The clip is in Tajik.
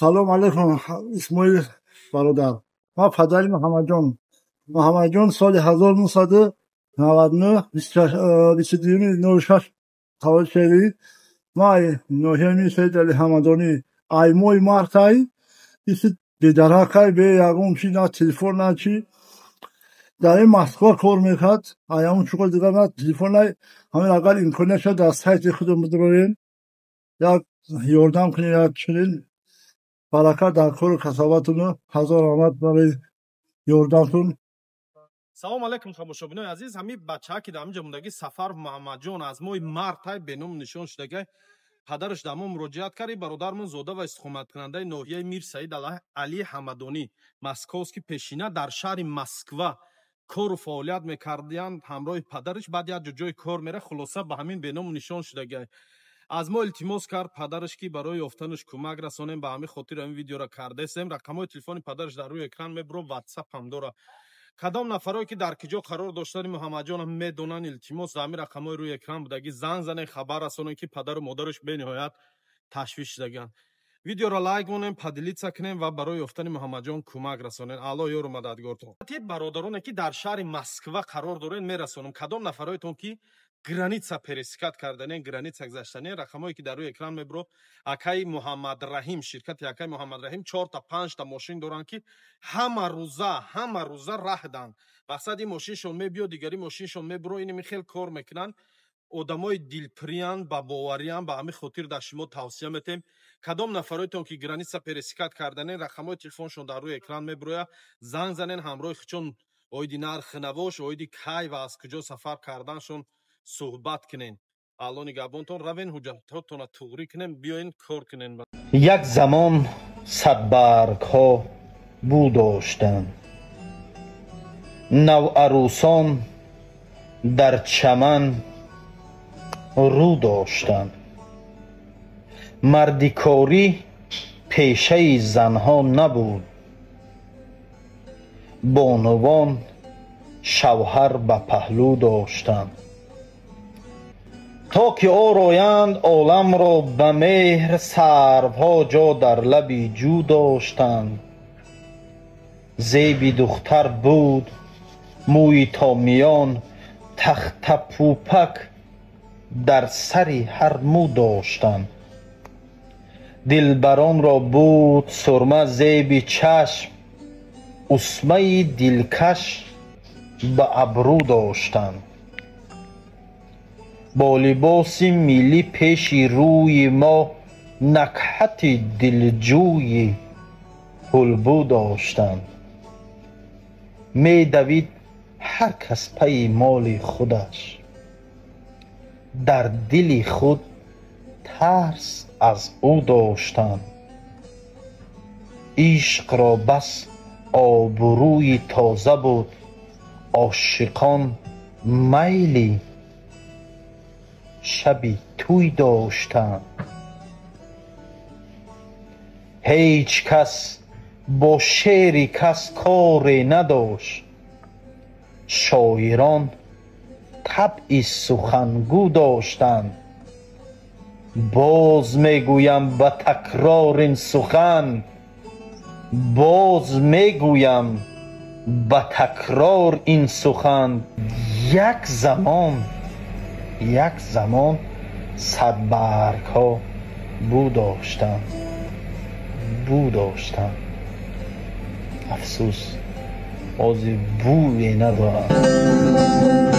سلام علیکم اسماعیل برادر. ما پدری محمد جان سال 1999 22 تولد شدید. ما نوهمی سید علی حمدانی ایموی مارتای ایست بدرکای به یکم چی نه تلفن نه چی در این مسکو کار میکرد. ایام شغل دیگر نه تلفن نه همین اگر امکانش در سایت خودم بدارین یک یاردم کنین یک چنین برکت در کار کسابتون. هزار آمد برای یاردمتون. салом алайкум тамошобинои азиз. ҳамин бачаҳа ки дар ҳаминҷо мундаги Сафар Муҳаммадҷон аз моҳи мартай беном нишон шудага падараш дар мо муроҷиат карди. бародармон зода ва истиқоматкунандаи ноҳияи Мир Саид Али Ҳамадонӣ московский пешина дар шаҳри Москва кору фаъолият мекардиянд ҳамроҳи падараш. баъд як ҷои кор мера хулоса ба ҳамин беному нишон шудага аз мо илтимос кард падараш ки барои ёфтанаш кӯмак расонем. ба ҳамин хотир ҳамин видеоро кардастем. рақамҳои телефони падараш дар рӯи экран мебуро, ватсап ҳам дора. кадом нафароe ки дар киҷо қарор доштани муҳаммадҷонам медонанд илтимос дар ҳамин рақамҳои рӯи экран будаги занг занед, хабар расонед ки падару модараш бениҳоят ташвиш шудаганд. видеоро лайк монем, падилитса кунем ва барои ёфтани муҳаммадҷон кӯмак расонед. алло ёру мададгортон. бародароне ки дар шаҳри Москва қарор доред мерасонам. кадом нафароетон ки граница пересикат карданен, граница гузаштанен, рақамҳое ки дар рӯи экран мебуро. акаи Муҳаммад Раҳим, ширкати акаи Муҳаммад Раҳим 4-5 мошин доранд ки ҳама рӯза раҳданд. мақсади мошиншон мебиёд, дигари мошиншон мебуро. ин хел кор мекунанд. одамои дилпириянд, ба бовариянд. ба ҳамин хотир дар шумо тавсия метем. кадом нафароетон ки граница пересикат карданен, рақамҳои телефоншон дар рӯи экран мебурояд. занг занен, ҳамроҳи хучон оиди нархнавош, оиди кай ва аз куҷо сафар карданшон суҳбат кунен. алло нигаҳбонтон. равен ҳуҷҷатҳоятонро туғрӣ кунем, биёен кор кунен. як замон садбаргҳо бӯ доштанд. навъарӯсон дар чаман рӯ доштанд. мардикорӣ пешаи занҳо набуд. бонувон шавҳар ба паҳлӯ доштанд. то ки ороянд оламро ба меҳр, сарвҳо ҷо дар лаби ҷӯ доштанд. зеби духтар буд мӯи то миён, тахтапӯпак дар сари ҳар мӯ доштанд. дилбаронро буд сурма зеби чашм, усмаи дилкаш ба абрӯ доштанд. бо либоси миллӣ пеши рӯи мо, накҳати дилҷӯи ҳулбӯ доштанд. медавид ҳар кас пайи моли худаш. дар дили худ тарс аз ӯ доштанд. ишқро бас обрӯи тоза буд. ошиқон майли шаби тӯй доштанд. ҳеҷ кас бо шеъри кас коре надошт. шоирон табъи сухангӯ доштанд. боз мегӯям ба такрор ин сухан, боз мегӯям ба такрор ин сухан. як замон садбаргҳо бӯ доштанд. афсӯс ҳозир бӯе надоранд.